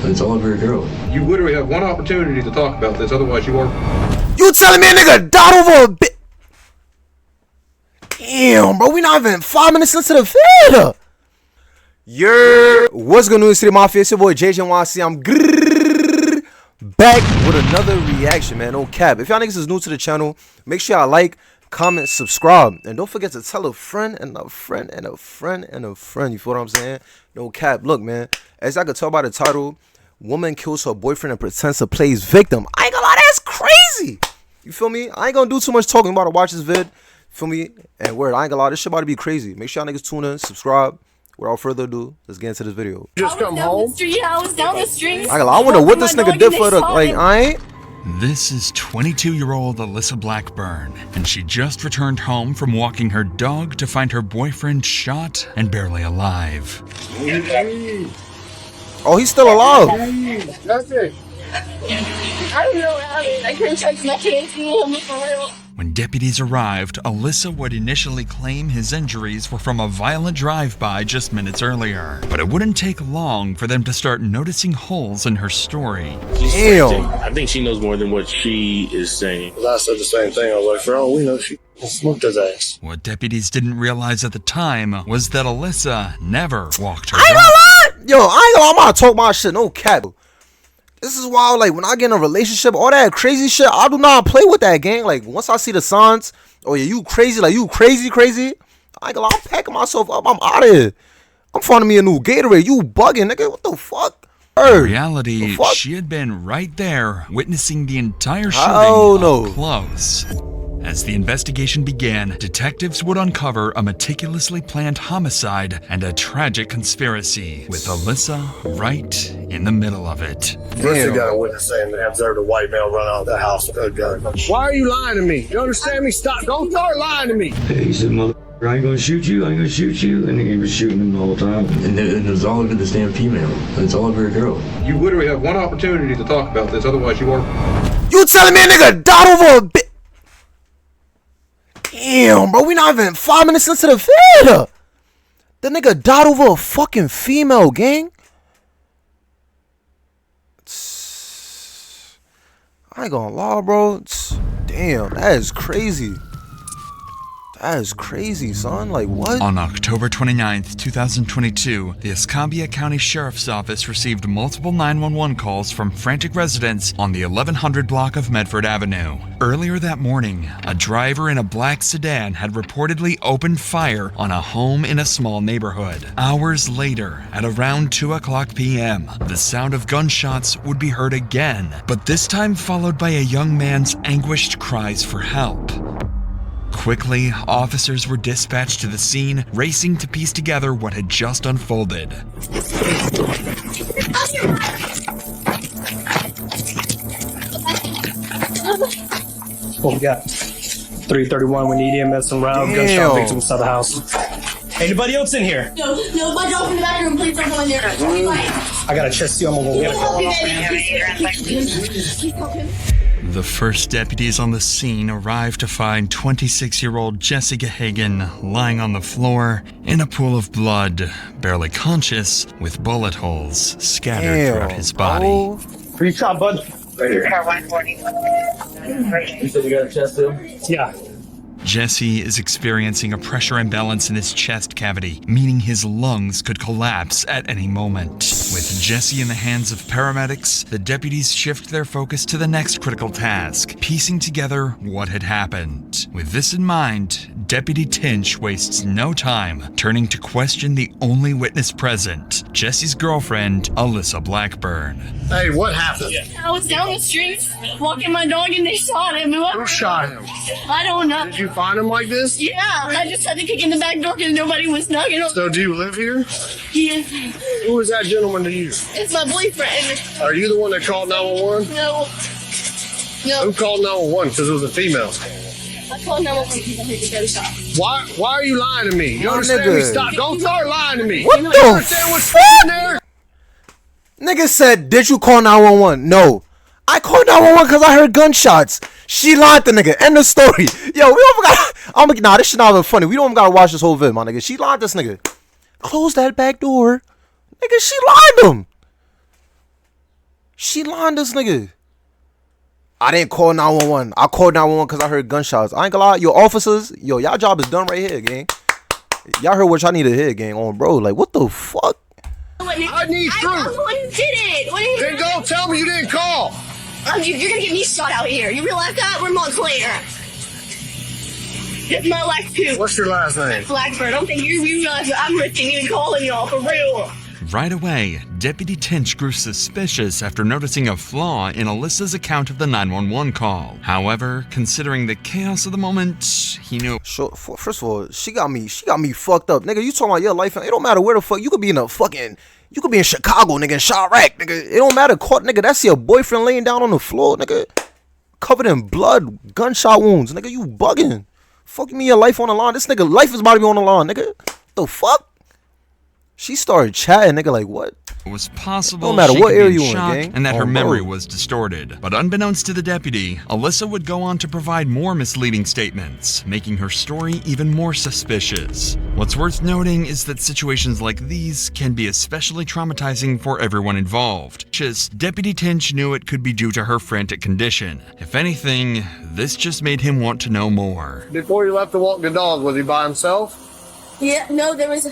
It's all over your girl. You literally have one opportunity to talk about this, otherwise you are... You telling me a nigga died over a bit? Damn, bro, we not even 5 minutes into the video. What's good, New York City Mafia? It's your boy JJYC. I'm back with another reaction, man. No cap. If y'all niggas is new to the channel, make sure y'all like, comment, subscribe, and don't forget to tell a friend and a friend and a friend and a friend. You feel what I'm saying? No cap. Look, man, as I could tell by the title, woman kills her boyfriend and pretends to play his victim. I ain't gonna lie, that's crazy. You feel me? I ain't gonna do too much talking about to watch this vid. Feel me? And word, I ain't gonna lie, this shit about to be crazy. Make sure y'all niggas tune in, subscribe. Without further ado, let's get into this video. Just come home. I was down the street. I wonder what this nigga did for the, like, I ain't. This is 22-year-old Alyssa Blackburn, and she just returned home from walking her dog to find her boyfriend shot and barely alive. Oh, he's still alive. That's it. I don't know how I couldn't touch my kids. For real. When deputies arrived, Alyssa would initially claim his injuries were from a violent drive-by just minutes earlier. But it wouldn't take long for them to start noticing holes in her story. Damn. I think she knows more than what she is saying. I said the same thing. I was like, for all we know, she smoked his ass. What deputies didn't realize at the time was that Alyssa never walked her I ain't dog. gonna lie. Yo, I ain't gonna lie, I'm gonna talk my shit, no cap. This is why, like, when I get in a relationship, all that crazy shit, I do not play with that, gang. Like, once I see the signs, oh yeah, you crazy, like, you crazy, I ain't gonna lie, I'm packing myself up, I'm out of here. I'm finding me a new Gatorade, you bugging, nigga, what the fuck? In reality, she had been right there, witnessing the entire shooting up close. As the investigation began, detectives would uncover a meticulously planned homicide and a tragic conspiracy, with Alyssa right in the middle of it. First, you got a witness saying they observed a white male run out of the house with a gun. Why are you lying to me? You understand me? Stop. Don't start lying to me. He said, mother, I ain't gonna shoot you, and he was shooting him the whole time. And it was all over this damn female. It's all over your girl. You literally have one opportunity to talk about this, otherwise you are... You telling me a nigga died over a bit? Damn, bro, we not even 5 minutes into the video. The nigga died over a fucking female, gang. I ain't gonna lie, bro. Damn, that is crazy. That is crazy, son. Like, what? On October 29th, 2022, the Escambia County Sheriff's Office received multiple 911 calls from frantic residents on the 1100 block of Medford Avenue. Earlier that morning, a driver in a black sedan had reportedly opened fire on a home in a small neighborhood. Hours later, at around 2:00 p.m., the sound of gunshots would be heard again, but this time followed by a young man's anguished cries for help. Quickly, officers were dispatched to the scene, racing to piece together what had just unfolded. What we got? 331, we need EMS and round. Gunshot victim inside the house. Anybody else in here? No, my dog in the back room. Please don't go in there. I got a chest seal. I'm gonna go get it. The first deputies on the scene arrived to find 26-year-old Jesse Gahagan lying on the floor in a pool of blood, barely conscious, with bullet holes scattered throughout his body. Where you shot, bud? Right here. Car 140. You said you got a chest seal? Yeah. Jesse is experiencing a pressure imbalance in his chest cavity, meaning his lungs could collapse at any moment. With Jesse in the hands of paramedics, the deputies shift their focus to the next critical task, piecing together what had happened. With this in mind, Deputy Tinch wastes no time turning to question the only witness present, Jesse's girlfriend, Alyssa Blackburn. Hey, what happened? I was down the street walking my dog and they shot him. Who shot him? I don't know. Did you find him like this? Yeah, I just had to kick in the back door because nobody was knocking on. So do you live here? Yeah, Who is that gentleman to you? it's my boyfriend. Are you the one that called 911? No. Who called 911? Because it was a female. I called 911 because I heard the gunshot. Why are you lying to me? You understand me? Stop. Don't start lying to me. What You the understand what's in there? Nigga said, did you call 911? No. I called 911 because I heard gunshots. She lied to nigga. End of story. Yo, we don't gotta... Nah, this shit not even funny. We don't even gotta watch this whole vid, my nigga. She lied this nigga. Close that back door. Nigga, she lied to him. She lying this nigga. I didn't call 911. I called 911 because I heard gunshots. I ain't gonna lie. Yo, officers, yo, y'all job is done right here, gang. Y'all heard what y'all need to hear, gang. On bro, like, what the fuck? I need proof. I'm the one who did it. What are you Then go tell me you didn't call. You're gonna get me shot out here. You realize that? We're Montclair. It's my life too. What's your last name? Blackbird. I don't think you realize that I'm risking you and calling y'all for real. Right away, Deputy Tinch grew suspicious after noticing a flaw in Alyssa's account of the 911 call. However, considering the chaos of the moment, he knew. Sure, first of all, she got me fucked up, nigga. You talking about your life? It don't matter where the fuck you could be in you could be in Chicago, nigga, in Chirac, nigga. It don't matter, caught, nigga. That's your boyfriend laying down on the floor, nigga, covered in blood, gunshot wounds, nigga. You bugging? Fuck me, your life on the line. This nigga life is about to be on the line, nigga. The fuck? She started chatting, nigga, like what? It was possible no matter she what could area be in you in, shock gang. and that her Oh, memory bro. was distorted. But unbeknownst to the deputy, Alyssa would go on to provide more misleading statements, making her story even more suspicious. What's worth noting is that situations like these can be especially traumatizing for everyone involved. Just Deputy Tinch knew it could be due to her frantic condition. If anything, this just made him want to know more. Before you left to walk the dog, was he by himself? Yeah, no, there was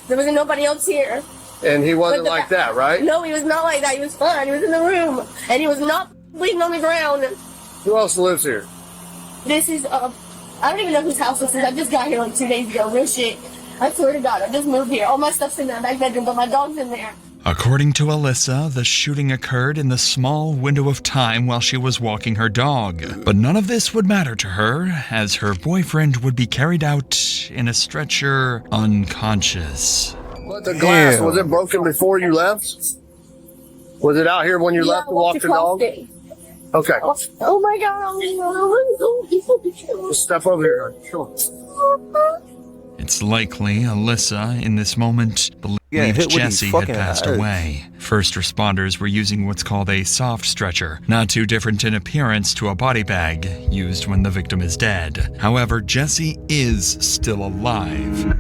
nobody else here. And he wasn't like that, right? No, he was not like that. He was fine. He was in the room. And he was not bleeding on the ground. Who else lives here? This is, I don't even know whose house this is. I just got here like 2 days ago. Real shit. I swear to God, I just moved here. All my stuff's in the back bedroom, but my dog's in there. According to Alyssa, the shooting occurred in the small window of time while she was walking her dog. But none of this would matter to her, as her boyfriend would be carried out in a stretcher unconscious. But the glass, Damn. was it broken before you left? Was it out here when you left to walk the dog? Okay. Oh my God. Just step over here. Sure. It's likely Alyssa, in this moment, Yeah, hit believed with these Jesse had fucking passed heads. away. First responders were using what's called a soft stretcher, not too different in appearance to a body bag used when the victim is dead. However, Jesse is still alive.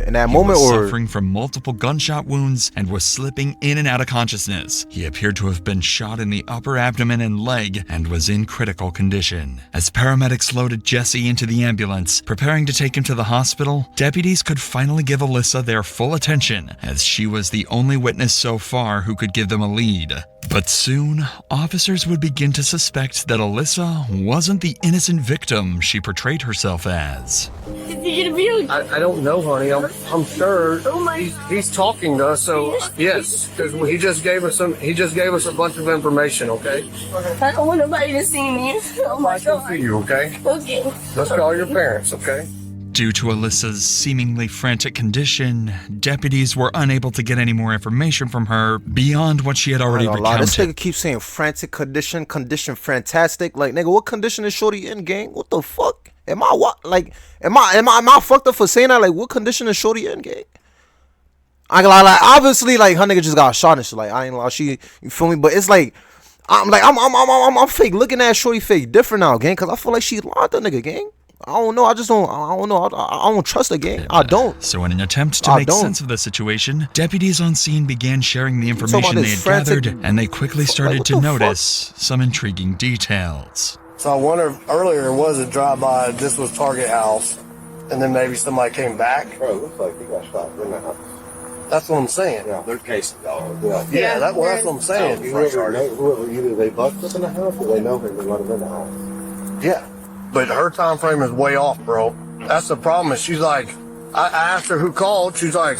In that He moment, was or suffering from multiple gunshot wounds and was slipping in and out of consciousness. He appeared to have been shot in the upper abdomen and leg and was in critical condition. As paramedics loaded Jesse into the ambulance, preparing to take him to the hospital, deputies could finally give Alyssa their full attention, as she was the only witness so far who could give them a lead. But soon, officers would begin to suspect that Alyssa wasn't the innocent victim she portrayed herself as. Is he gonna be okay? I don't know, honey. I'm sure Oh my- he's talking to us. So yes, because he just gave us a bunch of information. Okay. I don't want nobody to see me. Oh my I can see God. you. Okay. Okay. Let's call your parents. Okay. Due to Alyssa's seemingly frantic condition, deputies were unable to get any more information from her beyond what she had already I ain't gonna lie, this recounted. nigga keeps saying frantic condition fantastic. Like, nigga, what condition is Shorty in, gang? What the fuck? Am I what? Like, am I fucked up for saying that? Like, what condition is Shorty in, gang? I ain't gonna lie, like, obviously, like, her nigga just got shot and shit. Like, I ain't gonna lie, you feel me? But it's like, I'm fake looking at Shorty fake different now, gang, cause I feel like she lied to nigga, gang. I don't know. I don't know. I don't trust the gang. I don't. So in an attempt to I make don't. sense of the situation, deputies on scene began sharing the talking information about they this had frantic- gathered, and they quickly started what to the fuck? notice some intriguing details. So I wonder if earlier it was a drive-by. This was Target House, and then maybe somebody came back. Bro, it looks like he got shot in the house. That's what I'm saying. Yeah, they're casing dog. Yeah, that's what I'm saying. Whoever, either they busted up in the house or they know him and let him in the house. Yeah, but her time frame is way off, bro. That's the problem. Is she's like, I asked her who called. She's like,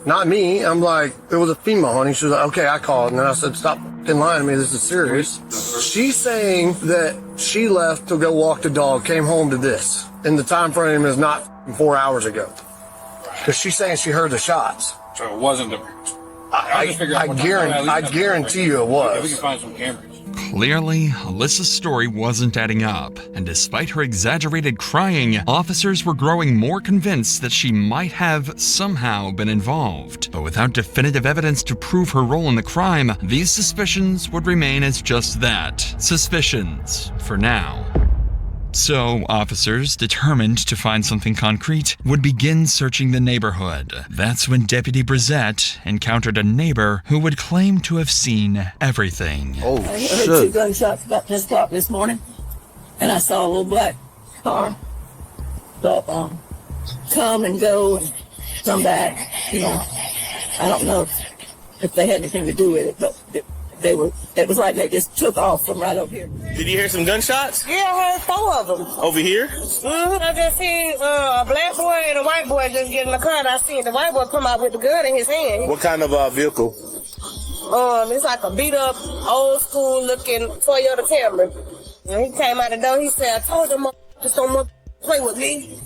not me. I'm like, it was a female, honey. She's like, okay, I called. And then I said, stop fucking lying to me. This is serious. She's saying that she left to go walk the dog, came home to this. And the time frame is not 4 hours ago. Because she's saying she heard the shots. So it wasn't I guarantee you it was. We can find some cameras. Clearly, Alyssa's story wasn't adding up, and despite her exaggerated crying, officers were growing more convinced that she might have somehow been involved. But without definitive evidence to prove her role in the crime, these suspicions would remain as just that, suspicions, for now. So, officers, determined to find something concrete, would begin searching the neighborhood. That's when Deputy Brissette encountered a neighbor who would claim to have seen everything. Oh, I heard 2 shit. gunshots about 10 o'clock this morning, and I saw a little black car come and go and come back. You know, I don't know if they had anything to do with it, but it was like they just took off from right over here. Did you hear some gunshots? Yeah, I heard 4 of them. Over here? I just seen a black boy and a white boy just get in the car, and I seen the white boy come out with the gun in his hand. What kind of vehicle? It's like a beat up, old school looking Toyota Camry. And he came out the door, he said, I told them, just don't play with me.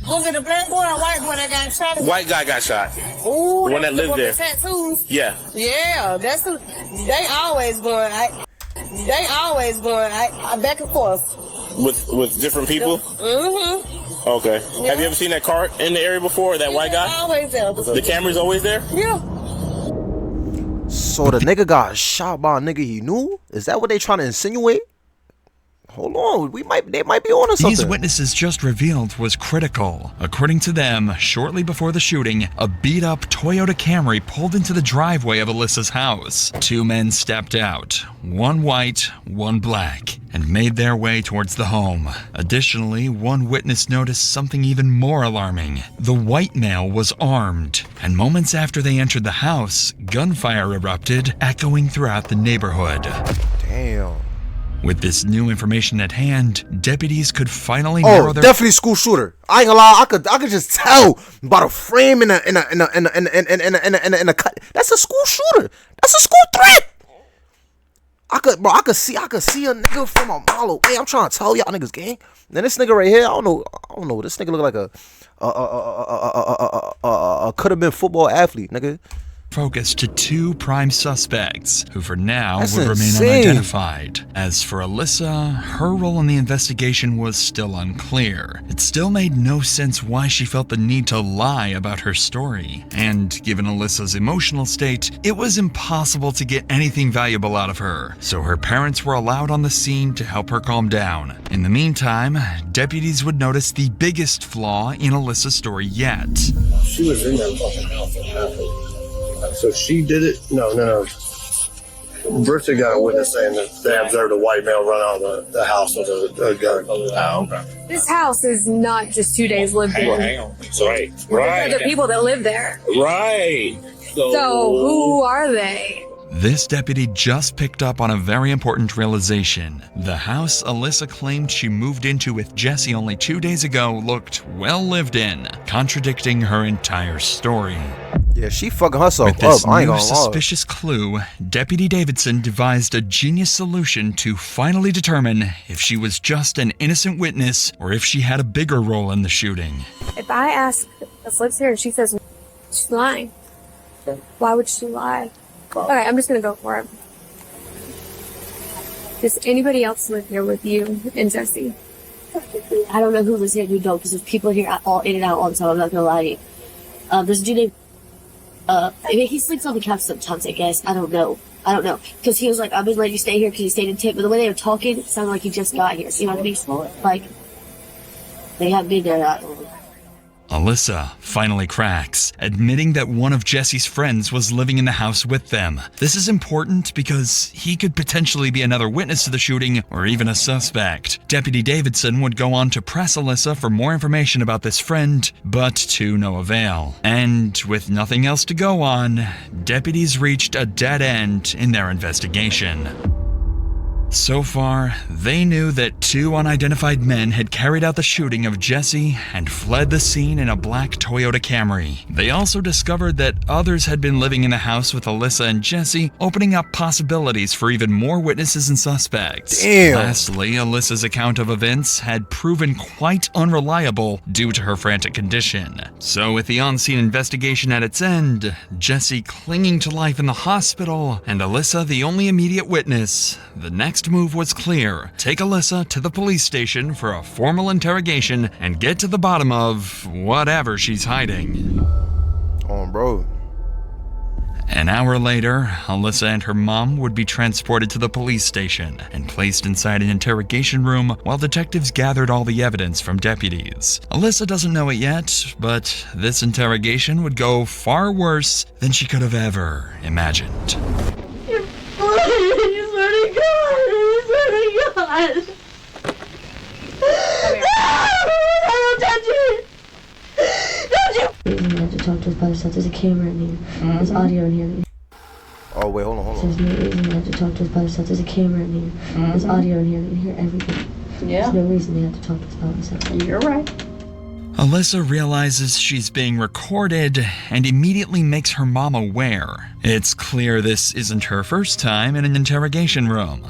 Was it a black boy or a white boy that got shot? White guy got shot. Ooh, the one that lived there. The tattoos. Yeah. Yeah, that's who. They always going. Back and forth. With different people. Mm-hmm. Okay. Yeah. Have you ever seen that car in the area before? That white guy? Always there. The Camry's always there. Yeah. So the nigga got shot by a nigga he knew? Is that what they trying to insinuate? Hold on, they might be on to something. These witnesses just revealed was critical. According to them, shortly before the shooting, a beat-up Toyota Camry pulled into the driveway of Alyssa's house. 2 men stepped out, one white, one black, and made their way towards the home. Additionally, one witness noticed something even more alarming. The white male was armed, and moments after they entered the house, gunfire erupted, echoing throughout the neighborhood. Damn. With this new information at hand, deputies could finally narrow their— definitely school shooter. I ain't gonna lie, I could just tell by the frame in a cut. That's a school shooter. That's a school threat. I could see a nigga from a mile away. I'm trying to tell y'all niggas, gang. Then this nigga right here, I don't know. This nigga look like a could have been football athlete, nigga. Focus to 2 prime suspects, who for now That's would remain insane. unidentified. As for Alyssa, her role in the investigation was still unclear. It still made no sense why she felt the need to lie about her story. And given Alyssa's emotional state, it was impossible to get anything valuable out of her. So her parents were allowed on the scene to help her calm down. In the meantime, deputies would notice the biggest flaw in Alyssa's story yet. She was in that fucking house and happened. So she did it? No. Bristol got a witness saying that they observed a white male run out of the house with a gun. Oh, okay. This house is not just 2 days lived in. Hang on. Right. There's other people that live there. Right. So who are they? This deputy just picked up on a very important realization. The house Alyssa claimed she moved into with Jesse only 2 days ago looked well lived in, contradicting her entire story. Yeah, she fucking herself With this up. I ain't new gonna lie. suspicious clue, Deputy Davidson devised a genius solution to finally determine if she was just an innocent witness or if she had a bigger role in the shooting. If I ask this lives here and she says she's lying, why would she lie? Okay, I'm just gonna go for it. Does anybody else live here with you and Jesse? I don't know who lives here and who don't, because there's people here all in and out all the time. I'm not gonna lie to you. There's a dude named, I mean, he sleeps on the couch sometimes, I guess. I don't know. Because he was like, I've been letting you stay here because he stayed in tip. But the way they were talking, it sounded like he just got here. So you know what I mean? Like, they haven't been there that long. Alyssa finally cracks, admitting that one of Jesse's friends was living in the house with them. This is important because he could potentially be another witness to the shooting or even a suspect. Deputy Davidson would go on to press Alyssa for more information about this friend, but to no avail. And with nothing else to go on, deputies reached a dead end in their investigation. So far, they knew that 2 unidentified men had carried out the shooting of Jesse and fled the scene in a black Toyota Camry. They also discovered that others had been living in the house with Alyssa and Jesse, opening up possibilities for even more witnesses and suspects. Damn. Lastly, Alyssa's account of events had proven quite unreliable due to her frantic condition. So with the on-scene investigation at its end, Jesse clinging to life in the hospital, and Alyssa the only immediate witness, the next move was clear. Take Alyssa to the police station for a formal interrogation and get to the bottom of whatever she's hiding. Oh, bro. An hour later, Alyssa and her mom would be transported to the police station and placed inside an interrogation room while detectives gathered all the evidence from deputies. Alyssa doesn't know it yet, but this interrogation would go far worse than she could have ever imagined. I swear to God. Don't touch it. Don't you? You have to talk to us by yourself. There's a camera in here. There's audio in here. Oh, wait, hold on. There's no reason they have to talk to us by themselves. There's a camera in here. There's audio in here. They can hear everything. Yeah. There's no reason they have to talk to us by themselves. You're right. Alyssa realizes she's being recorded and immediately makes her mom aware. It's clear this isn't her first time in an interrogation room.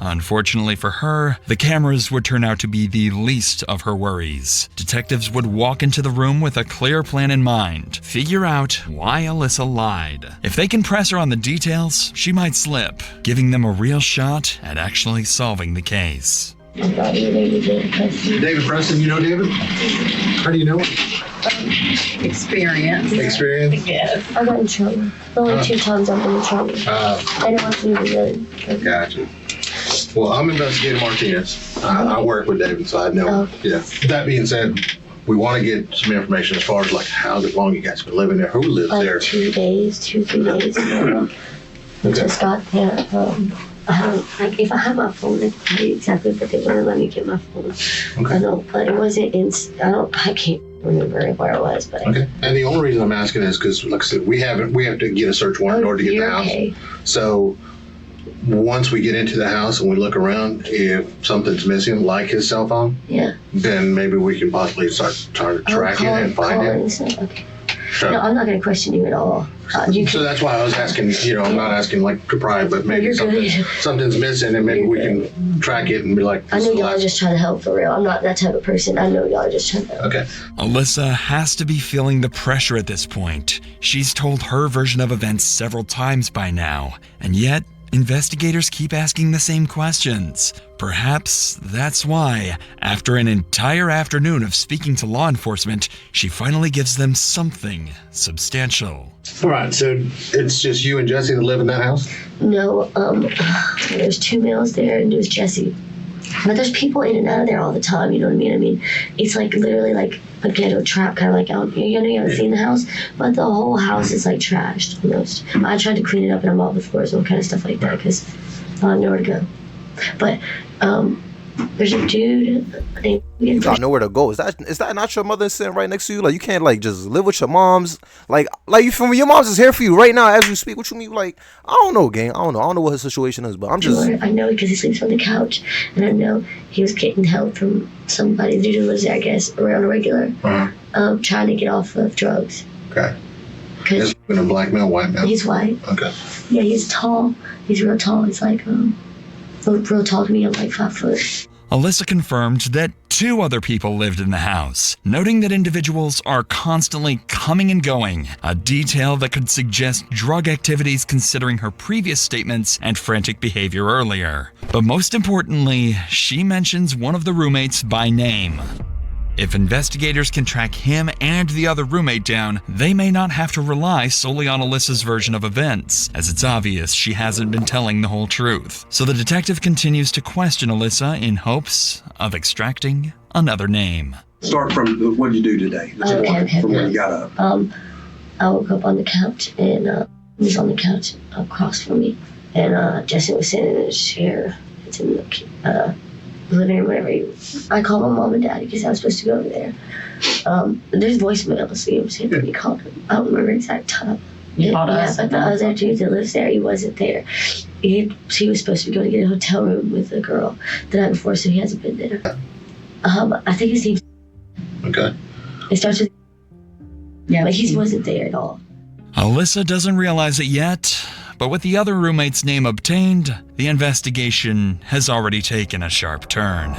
Unfortunately for her, the cameras would turn out to be the least of her worries. Detectives would walk into the room with a clear plan in mind, figure out why Alyssa lied. If they can press her on the details, she might slip, giving them a real shot at actually solving the case. David Preston, you know David? How do you know him? Experience. Experience? Yes. I got in trouble. Only 2 times I've been in trouble. I didn't want to be really. Gotcha. Well, I'm Investigator Martinez. I work with David, so I know. Yeah. That being said, we want to get some information as far as like how long you guys been living there, who lives there. 2 days, 2-3 days ago. We just got there. I don't, like, if I had my phone, I could tell you exactly, but they wouldn't let me get my phone. Okay. I know, but it wasn't I can't remember where it was, but. Okay. And the only reason I'm asking is because, like I said, we have to get a search warrant in order to get the house. Okay. So once we get into the house and we look around, if something's missing, like his cell phone, then maybe we can possibly start trying to track it and find it. Okay. So, No, I'm not going to question you at all. So that's why I was asking, I'm not asking like to pry, but maybe something's missing and maybe we can track it and be like, I know y'all are just trying to help for real. I'm not that type of person. I know y'all are just trying to help. Okay. Alyssa has to be feeling the pressure at this point. She's told her version of events several times by now, and yet investigators keep asking the same questions. Perhaps that's why, after an entire afternoon of speaking to law enforcement, she finally gives them something substantial. All right, so it's just you and Jesse that live in that house? No, there's 2 males there and there's Jesse. But there's people in and out of there all the time, you know what I mean? I mean, it's like literally like a ghetto trap, kind of like out here. You know, you haven't seen the house, but the whole house is like trashed almost. I tried to clean it up and I mopped the floors and all kind of stuff like that because I have nowhere to go. But there's a dude. You got nowhere to go. Is that not your mother sitting right next to you? Like you can't like just live with your moms. Like you feel me? Your mom's is here for you right now as we speak. What you mean? Like I don't know, gang. I don't know what his situation is, but I'm just. I know because he sleeps on the couch, and I know he was getting help from somebody. The dude who lives there, I guess, around a regular, trying to get off of drugs. Okay. Is he a black male, white male? He's white. Okay. Yeah, he's tall. He's real tall. He's like real tall to me. I'm like 5 foot. Alyssa confirmed that 2 other people lived in the house, noting that individuals are constantly coming and going, a detail that could suggest drug activities considering her previous statements and frantic behavior earlier. But most importantly, she mentions one of the roommates by name. If investigators can track him and the other roommate down, they may not have to rely solely on Alyssa's version of events, as it's obvious she hasn't been telling the whole truth. So the detective continues to question Alyssa in hopes of extracting another name. Start from what did you do today? From when you got up. I woke up on the couch and he was on the couch across from me, and Jesse was sitting in his chair. It's in the living room, whatever. I called my mom and daddy because I was supposed to go over there. There's voicemails, you know what I'm saying, when you called him. I don't remember the exact time. You called us? But the other dude that lives there, he wasn't there. He was supposed to be going to get a hotel room with a girl the night before, so he hasn't been there. I think his name's... Okay. It starts with... Yeah, but he wasn't there at all. Alyssa doesn't realize it yet, but with the other roommate's name obtained, the investigation has already taken a sharp turn.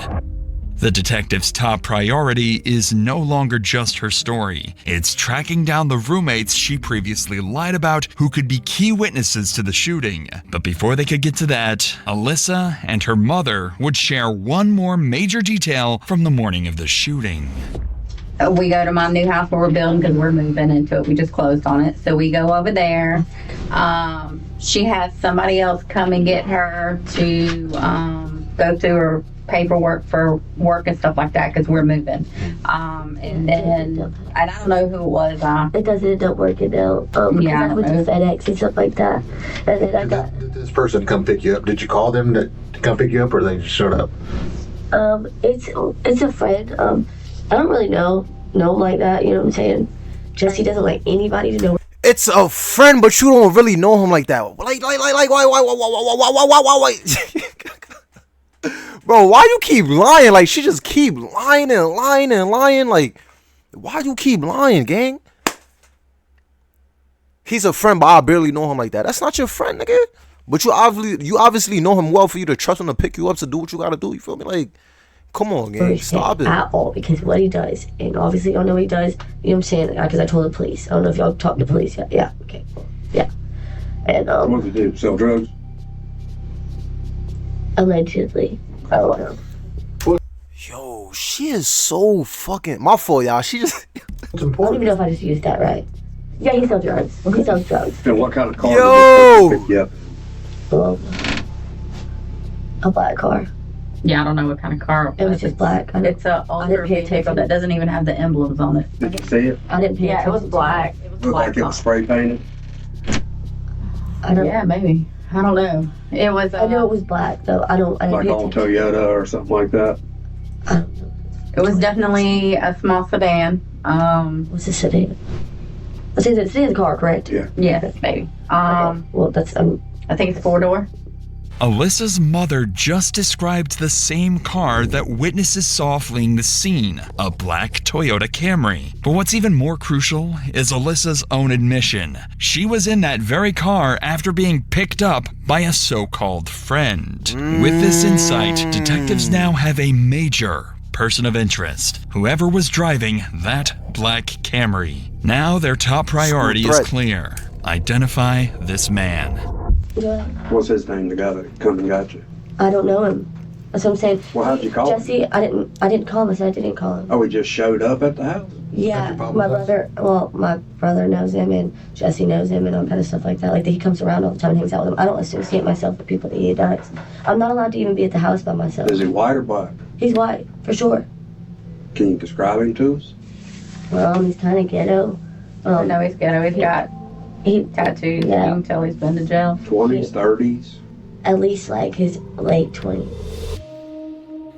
The detective's top priority is no longer just her story. It's tracking down the roommates she previously lied about who could be key witnesses to the shooting. But before they could get to that, Alyssa and her mother would share one more major detail from the morning of the shooting. We go to my new house where we're building because we're moving into it. We just closed on it. So we go over there. She had somebody else come and get her to go through her paperwork for work and stuff like that because we're moving. And I don't know who it was. It doesn't end up working out. Because I went to FedEx and stuff like that. And then I got... Did this person come pick you up? Did you call them to come pick you up, or they just showed up? It's a friend. I don't really know like that, you know what I'm saying? Jesse doesn't like anybody to know. It's a friend, but you don't really know him like that. Like, why? Bro, why you keep lying? Like, she just keep lying and lying and lying. Like, why you keep lying, gang? He's a friend, but I barely know him like that. That's not your friend, nigga. But you obviously know him well for you to trust him to pick you up to do what you gotta do. You feel me? Like, come on, gang. Stop it. At all, because what he does, and obviously y'all know what he does, you know what I'm saying? Because I told the police. I don't know if y'all talked to police yet. Yeah, okay. Yeah. And, what does he do? Sell drugs? Allegedly. I don't know. Yo, she is so fucking... My fault, y'all. She just... I don't even know if I just used that right. Yeah, he sells drugs. He sells drugs. And what kind of car Yo! did he pick you up? A black car. Yeah, I don't know what kind of car it was. Just black. It's a older vehicle that doesn't even have the emblems on it. Did you see it? I didn't pay attention. Yeah, it was black. It was Looked black. like it was spray painted. Yeah, maybe. I don't know. It was. I know it was black though. I didn't Like pay on attention. Toyota or something like that. It was definitely a small sedan. What's a sedan? It's a sedan car, correct? Yeah. Yes, maybe. Well, that's I think it's 4-door. Alyssa's mother just described the same car that witnesses saw fleeing the scene, a black Toyota Camry. But what's even more crucial is Alyssa's own admission. She was in that very car after being picked up by a so-called friend. With this insight, detectives now have a major person of interest, whoever was driving that black Camry. Now their top priority is clear. Identify this man. Yeah. What's his name, the guy that come and got you? I don't know him. That's what I'm saying. Well, how'd you call him? Jesse, I didn't call him. I said I didn't call him. Oh, he just showed up at the house? Yeah, my brother knows him, and Jesse knows him, and all kind of stuff like that. Like, he comes around all the time and hangs out with him. I don't associate myself with people that he does. I'm not allowed to even be at the house by myself. Is he white or black? He's white, for sure. Can you describe him to us? Well, he's kind of ghetto. No, he's ghetto. He's got tattoos. Yeah. You can tell he's been to jail. 20s, 30s? At least, like, his late 20s.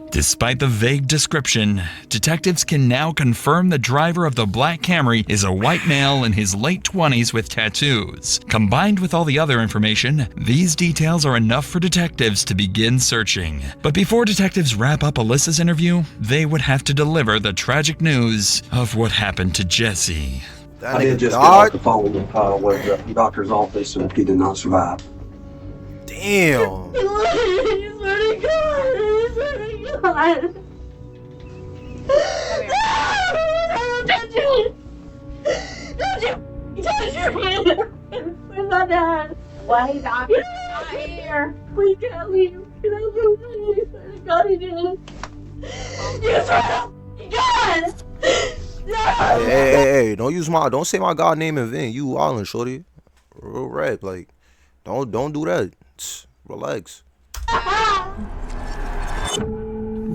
Despite the vague description, detectives can now confirm the driver of the black Camry is a white male in his late 20s with tattoos. Combined with all the other information, these details are enough for detectives to begin searching. But before detectives wrap up Alyssa's interview, they would have to deliver the tragic news of what happened to Jesse. I did just get off the phone with the doctor's office, and he did not survive. Damn. God. Where's my dad? Why he's not here? We can't leave. God, he did. You swear to God! No! Hey, don't say my God name in vain. You wildin', shorty. Real rap, like, don't do that. Relax.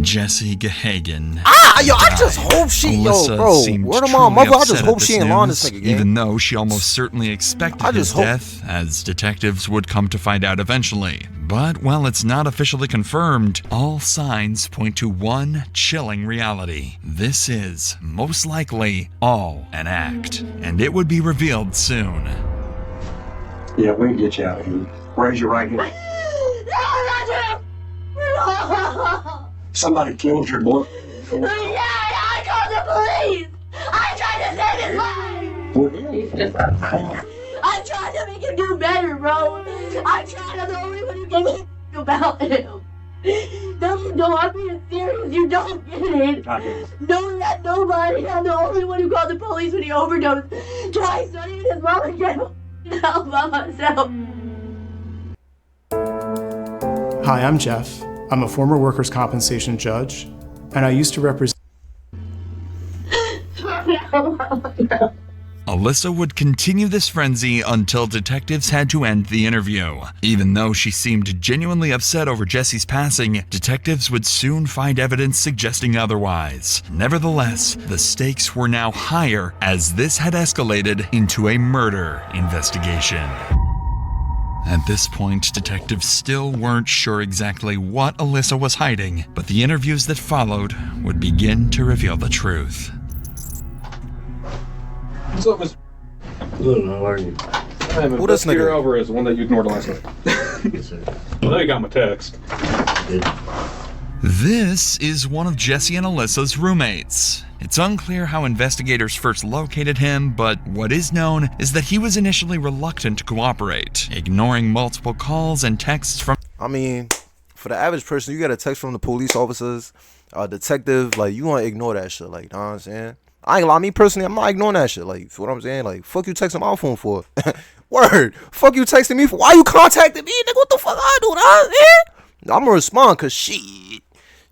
Jesse Gahagan. Yo, I just hope she, bro. Word of my mother, I just hope she ain't lying this nigga, gang. Even though she almost certainly expected his death, as detectives would come to find out eventually. But while it's not officially confirmed, all signs point to one chilling reality. This is, most likely, all an act. And it would be revealed soon. Yeah, we can get you out of here. Raise your right hand. Somebody killed your boy. Yeah, I called the police. I tried to save his life. I tried to make him do better, bro. I tried. I'm the only one who gave a about him. No, I'm being serious. You don't get it. No, that nobody. I'm the only one who called the police when he overdosed. Twice, not even his mom and help by myself. Hi, I'm Jeff. I'm a former workers' compensation judge, and I used to represent... Alyssa would continue this frenzy until detectives had to end the interview. Even though she seemed genuinely upset over Jesse's passing, detectives would soon find evidence suggesting otherwise. Nevertheless, the stakes were now higher as this had escalated into a murder investigation. At this point, detectives still weren't sure exactly what Alyssa was hiding, but the interviews that followed would begin to reveal the truth. What's up, Mr. Good, how are you? I'm Who this Investigator nigga? Alvarez, the one that you ignored last night. Yes, sir. I know you got my text. This is one of Jesse and Alyssa's roommates. It's unclear how investigators first located him, but what is known is that he was initially reluctant to cooperate, ignoring multiple calls and texts from... I mean, for the average person, you get a text from the police officers, a detective, like, you want to ignore that shit, like, you know what I'm saying? I ain't gonna lie, me personally, I'm not ignoring that shit, like, you feel what I'm saying? Like, fuck you texting my phone for? Word, fuck you texting me for? Why you contacting me, nigga? What the fuck I do, you know what I'm saying? I'm gonna respond, cause shit,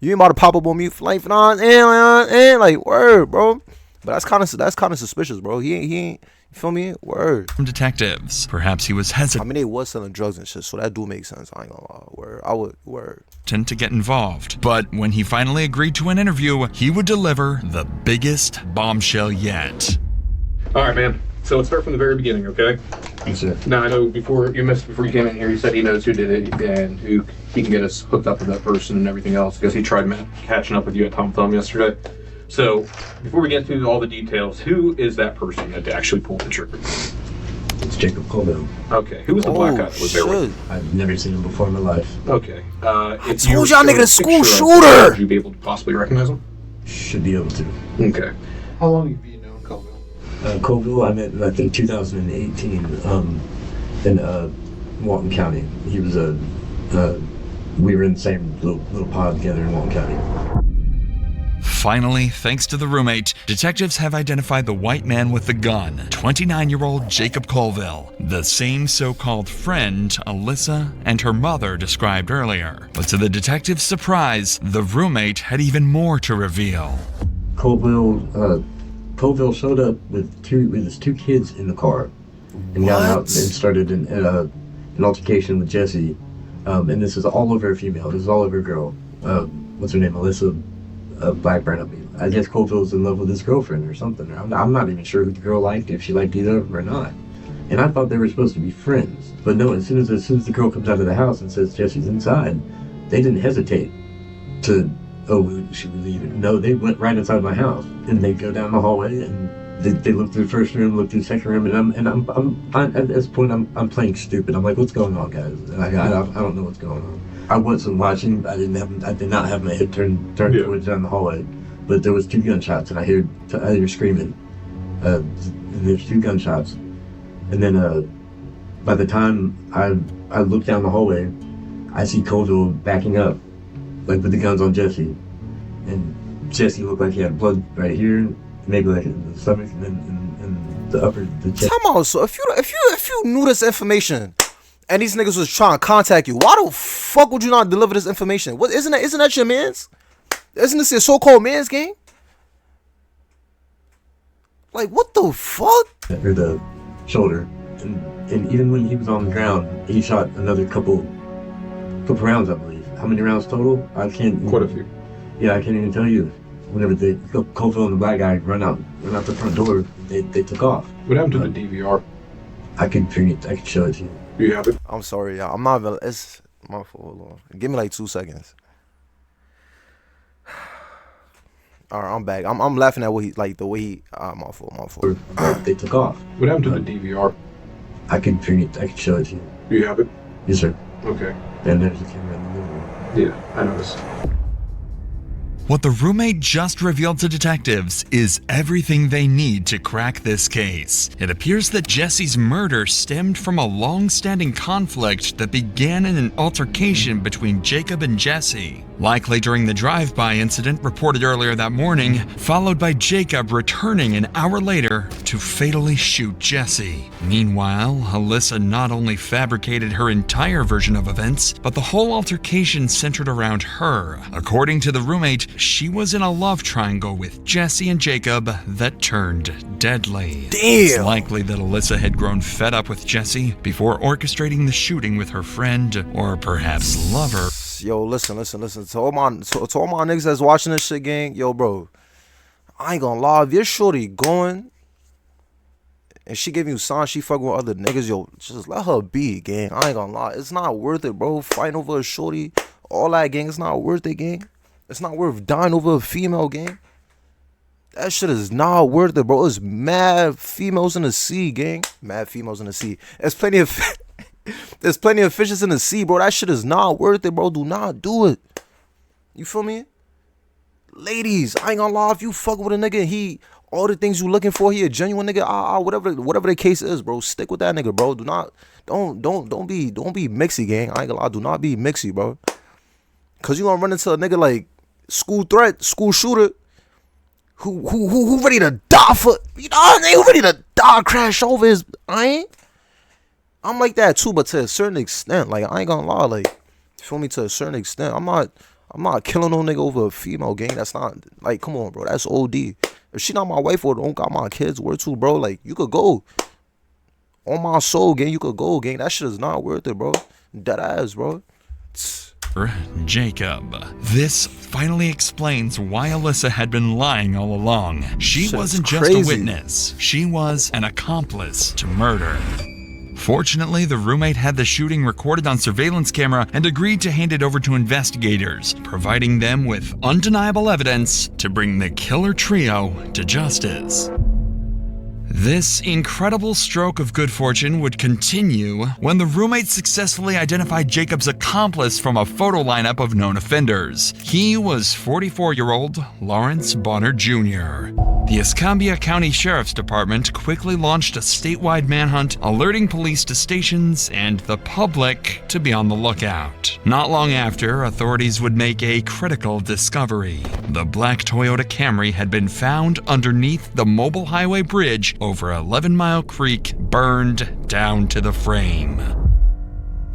you ain't about to pop up on me for like, you know what I'm saying? Like, word, bro. But that's kind of suspicious, bro. He ain't, you feel me? Word. From detectives. Perhaps he was hesitant. I mean, they was selling drugs and shit, so that do make sense. I ain't gonna lie. Word. I would. Word. To get involved. But when he finally agreed to an interview, he would deliver the biggest bombshell yet. All right, man. So let's start from the very beginning, okay? Yes, sir. Now, I know before you came in here, you said he knows who did it and who he can get us hooked up with that person and everything else because he tried catching up with you at Tom Thumb yesterday. So, before we get into all the details, who is that person that actually pulled the trigger? It's Jacob Colville. Okay. Who was the black guy that was there with you? I've never seen him before in my life. Okay. I told y'all nigga the school shooter! Would you be able to possibly recognize him? Should be able to. Okay. How long have you known Colville? Colville, I met like in 2018 in Walton County. He was we were in the same little pod together in Walton County. Finally, thanks to the roommate, detectives have identified the white man with the gun, 29-year-old Jacob Colville, the same so-called friend Alyssa and her mother described earlier. But to the detectives' surprise, the roommate had even more to reveal. Colville showed up with his two kids in the car and got out and started an altercation with Jesse. And this is all over a female. This is all over a girl. What's her name? Alyssa Blackburn. I guess Colville's in love with his girlfriend or something. I'm not even sure who the girl liked, if she liked either of them or not. And I thought they were supposed to be friends. But no, as soon as the girl comes out of the house and says Jesse's inside, they didn't hesitate to, should we leave? No, they went right inside my house and they go down the hallway and they look through the first room, look through the second room, and I'm at this point I'm playing stupid. I'm like, what's going on, guys? And I don't know what's going on. I wasn't watching. I did not have my head turned towards down the hallway, but there was two gunshots, and I hear screaming. There's two gunshots, and then by the time I look down the hallway, I see Colville backing up, like with the guns on Jesse, and Jesse looked like he had blood right here, maybe like in the stomach, and then in the upper the chest. Come on, so if you knew this information, and these niggas was trying to contact you, why the fuck would you not deliver this information? What isn't that your man's? Isn't this your so-called man's game? Like, what the fuck? Or the shoulder, and even when he was on the ground, he shot another couple rounds, I believe. How many rounds total? I can't. Quite a few. Yeah, I can't even tell you. Whenever Colville and the black guy run out the front door, they took off. What happened to the DVR? I could show it to you. You have it? I'm sorry, y'all. I'm not even. It's my fault. Hold on. Give me like 2 seconds. All right, I'm back. I'm laughing at the way he. My fault. They took off. What happened to the DVR? I could show it to you. You have it? Yes, sir. Okay. And there's a camera in the living room. Yeah, I noticed. What the roommate just revealed to detectives is everything they need to crack this case. It appears that Jesse's murder stemmed from a long-standing conflict that began in an altercation between Jacob and Jesse, likely during the drive-by incident reported earlier that morning, followed by Jacob returning an hour later to fatally shoot Jesse. Meanwhile, Alyssa not only fabricated her entire version of events, but the whole altercation centered around her. According to the roommate, she was in a love triangle with Jesse and Jacob that turned deadly. Damn. It's likely that Alyssa had grown fed up with Jesse before orchestrating the shooting with her friend or perhaps lover. Yo, listen. To all my niggas that's watching this shit, gang. Yo, bro, I ain't gonna lie. If your shorty going and she giving you signs she fucking with other niggas, yo, just let her be, gang. I ain't gonna lie. It's not worth it, bro. Fighting over a shorty, all that, gang. It's not worth it, gang. It's not worth dying over a female, gang. That shit is not worth it, bro. There's mad females in the sea, gang. Mad females in the sea. There's plenty of fishes in the sea, bro. That shit is not worth it, bro. Do not do it. You feel me? Ladies, I ain't gonna lie. If you fuck with a nigga and he all the things you looking for, he a genuine nigga, whatever the case is, bro. Stick with that nigga, bro. Don't be mixy, gang. I ain't gonna lie. Do not be mixy, bro. Cause you gonna run into a nigga like school threat, school shooter, who ready to die for, you know, who ready to die, crash over his. I'm like that too, but to a certain extent. Like, I ain't gonna lie, like, you feel me, to a certain extent. I'm not killing no nigga over a female, gang. That's not, like, come on, bro. That's OD. If she not my wife or don't got my kids, where to, bro? Like, you could go. On my soul, gang, you could go, gang. That shit is not worth it, bro. Dead ass, bro. Jacob. This finally explains why Alyssa had been lying all along. She wasn't just a witness. She was an accomplice to murder. Fortunately, the roommate had the shooting recorded on surveillance camera and agreed to hand it over to investigators, providing them with undeniable evidence to bring the killer trio to justice. This incredible stroke of good fortune would continue when the roommate successfully identified Jacob's accomplice from a photo lineup of known offenders. He was 44-year-old Lawrence Bonner Jr. The Escambia County Sheriff's Department quickly launched a statewide manhunt, alerting police to stations and the public to be on the lookout. Not long after, authorities would make a critical discovery. The black Toyota Camry had been found underneath the Mobile Highway Bridge over 11 Mile Creek, burned down to the frame.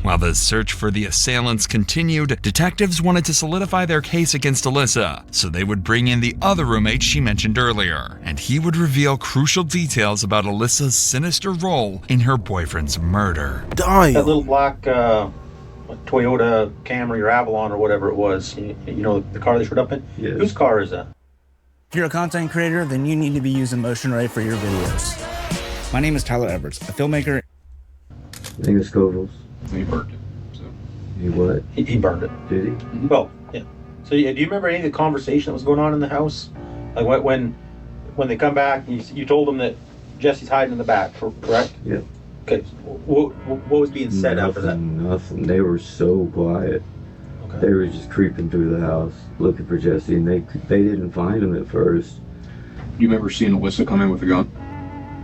While the search for the assailants continued, detectives wanted to solidify their case against Alyssa, so they would bring in the other roommate she mentioned earlier, and he would reveal crucial details about Alyssa's sinister role in her boyfriend's murder. That little black Toyota Camry or Avalon or whatever it was, you know, the car they showed up in? Yes. Whose car is that? If you're a content creator, then you need to be using MotionRay for your videos. My name is Tyler Edwards, a filmmaker. I think it's Scoville's. He burned it. So. He what? He burned it. Did he? Well, yeah. So do you remember any of the conversation that was going on in the house? Like when they come back, you told them that Jesse's hiding in the back, correct? Yeah. Okay. What was being said after that? Nothing. They were so quiet. Okay. They were just creeping through the house looking for Jesse, and they didn't find him at first. You remember seeing Alyssa come in with a gun?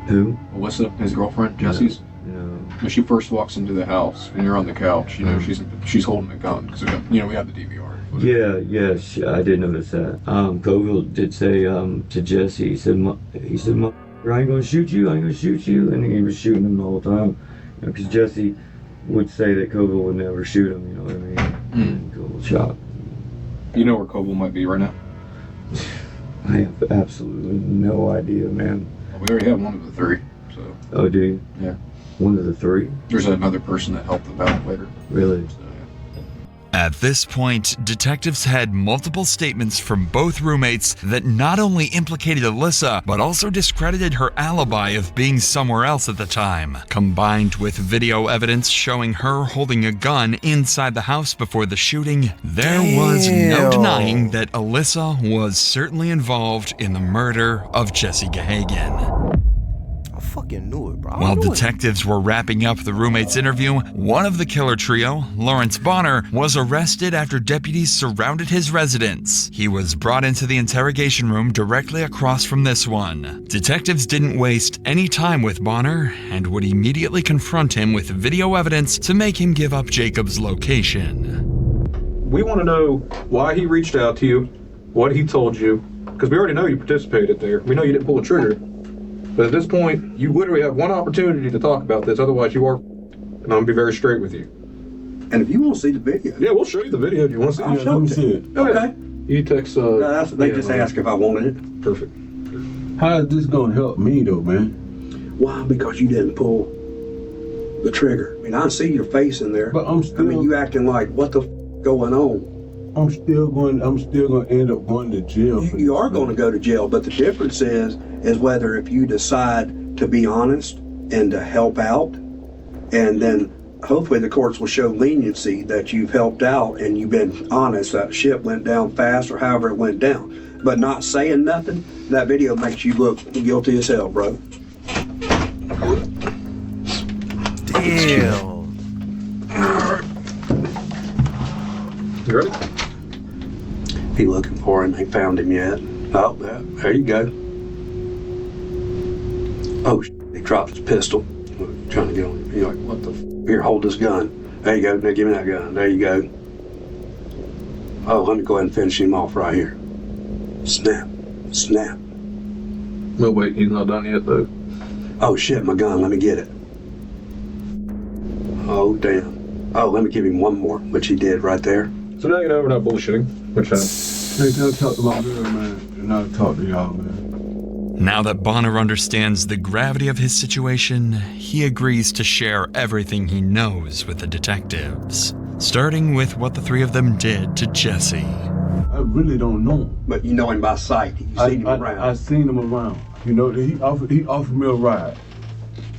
Who? Alyssa, his girlfriend, Jesse's? No. When she first walks into the house and you're on the couch, you know, she's holding a gun because, you know, we have the DVR. Yeah, I did notice that. Coville did say to Jesse, he said, I ain't gonna shoot you, and he was shooting him the whole time, because Jesse would say that Coville would never shoot him, you know what I mean? Coville shot. You know where Coville might be right now? I have absolutely no idea, man. Well, we already have one of the three, so. Oh, do you? Yeah. One of the three? There's another person that helped them out later. Really? So, yeah. At this point, detectives had multiple statements from both roommates that not only implicated Alyssa, but also discredited her alibi of being somewhere else at the time. Combined with video evidence showing her holding a gun inside the house before the shooting, there was no denying that Alyssa was certainly involved in the murder of Jesse Gahagan. Fucking knew it, bro. While detectives were wrapping up the roommate's interview, one of the killer trio, Lawrence Bonner, was arrested after deputies surrounded his residence. He was brought into the interrogation room directly across from this one. Detectives didn't waste any time with Bonner and would immediately confront him with video evidence to make him give up Jacob's location. We want to know why he reached out to you, what he told you, because we already know you participated there. We know you didn't pull a trigger. But at this point, you literally have one opportunity to talk about this, otherwise you are, and I'm going to be very straight with you. And if you want to see the video. Yeah, we'll show you the video if you want to see it. I'll show it to you. Okay. You text. No, they just asked if I wanted it. Perfect. How is this gonna help me though, man? Why? Because you didn't pull the trigger. I mean, I see your face in there. But I'm still. I mean, you acting like what the going on? I'm still gonna end up going to jail. You are going to go to jail, but the difference is whether if you decide to be honest and to help out, and then hopefully the courts will show leniency that you've helped out and you've been honest, that ship went down fast or however it went down. But not saying nothing, that video makes you look guilty as hell, bro. Damn. You ready? He looking for him, ain't found him yet. Oh, there you go. Oh, he dropped his pistol. Trying to get on him. You're like, what the Here, hold this gun. There you go. Now give me that gun. There you go. Oh, let me go ahead and finish him off right here. Snap. Snap. No, wait, he's not done yet, though. Oh, shit, my gun. Let me get it. Oh, damn. Oh, let me give him one more, which he did right there. So now you know we're not bullshitting. Which Hey, gotta talk to my girl, man. And I'll talk to y'all, man. Now that Bonner understands the gravity of his situation, he agrees to share everything he knows with the detectives, starting with what the three of them did to Jesse. I really don't know. But you know him by sight. You seen him around. I seen him around. You know, he offered me a ride.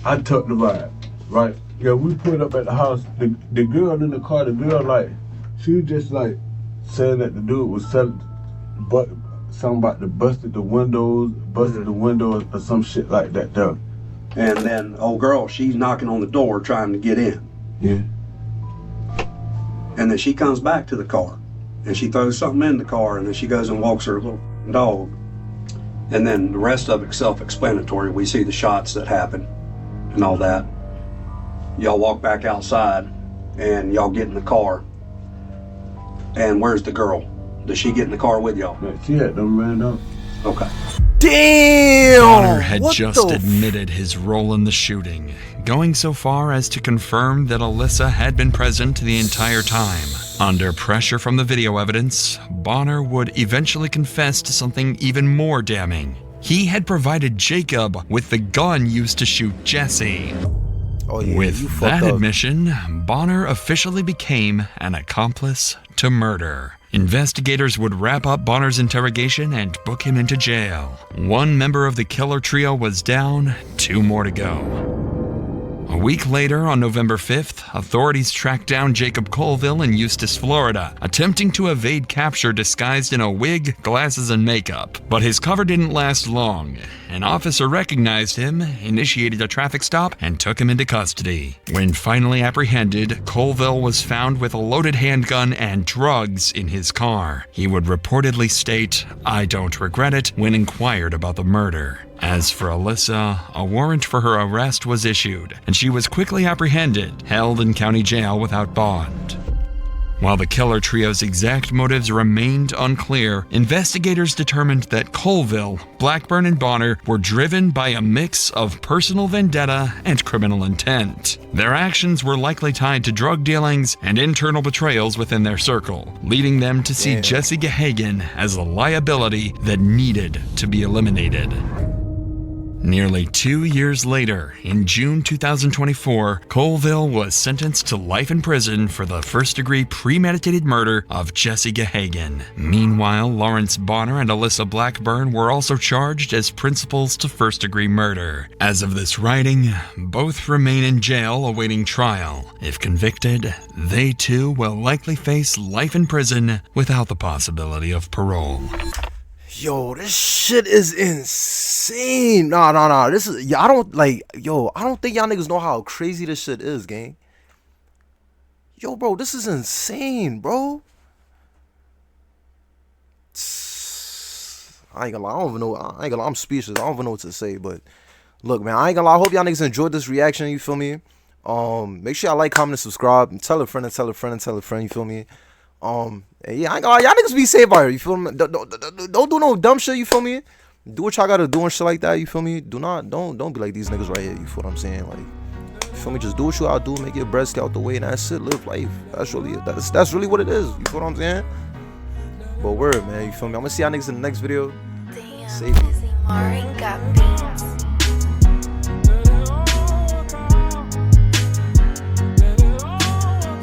I took the ride, right? Yeah, we put up at the house. The girl in the car, the girl, like, she was just like saying that the dude was selling, but something about the busted the windows or some shit like that there. And then old girl, she's knocking on the door trying to get in. Yeah. And then she comes back to the car and she throws something in the car and then she goes and walks her little dog. And then the rest of it's self-explanatory. We see the shots that happen and all that. Y'all walk back outside and y'all get in the car. And where's the girl? Does she get in the car with y'all? Yeah, she had them ran up. Okay. Damn! Bonner had What just the admitted his role in the shooting, going so far as to confirm that Alyssa had been present the entire time. Under pressure from the video evidence, Bonner would eventually confess to something even more damning. He had provided Jacob with the gun used to shoot Jesse. Oh, yeah, With that admission, Bonner officially became an accomplice to murder. Investigators would wrap up Bonner's interrogation and book him into jail. One member of the killer trio was down, 2 more to go. A week later, on November 5th, authorities tracked down Jacob Colville in Eustis, Florida, attempting to evade capture disguised in a wig, glasses, and makeup. But his cover didn't last long. An officer recognized him, initiated a traffic stop, and took him into custody. When finally apprehended, Colville was found with a loaded handgun and drugs in his car. He would reportedly state, "I don't regret it," when inquired about the murder. As for Alyssa, a warrant for her arrest was issued, and she was quickly apprehended, held in county jail without bond. While the killer trio's exact motives remained unclear, investigators determined that Colville, Blackburn, and Bonner were driven by a mix of personal vendetta and criminal intent. Their actions were likely tied to drug dealings and internal betrayals within their circle, leading them to see Jesse Gahagan as a liability that needed to be eliminated. Nearly 2 years later, in June 2024, Colville was sentenced to life in prison for the first-degree premeditated murder of Jesse Gahagan. Meanwhile, Lawrence Bonner and Alyssa Blackburn were also charged as principals to first-degree murder. As of this writing, both remain in jail awaiting trial. If convicted, they too will likely face life in prison without the possibility of parole. Yo, this shit is insane. Nah. This is, I don't think y'all niggas know how crazy this shit is, gang. Yo, bro, this is insane, bro. I ain't gonna lie, I don't even know. I ain't gonna lie, I'm speechless. I don't even know what to say, but look, man, I ain't gonna lie. I hope y'all niggas enjoyed this reaction, you feel me? Make sure y'all like, comment, and subscribe, and tell a friend, and tell a friend, and tell a friend, you feel me? Yeah, I ain't gonna lie, y'all niggas be safe out here, you feel me? Don't do no dumb shit, you feel me? Do what y'all gotta do and shit like that, you feel me? Don't be like these niggas right here, you feel what I'm saying? Like, you feel me? Just do what you gotta do, make your breast out the way, and that's it, live life. That's really what it is, you feel what I'm saying? But word, man, you feel me? I'm gonna see y'all niggas in the next video. Save you.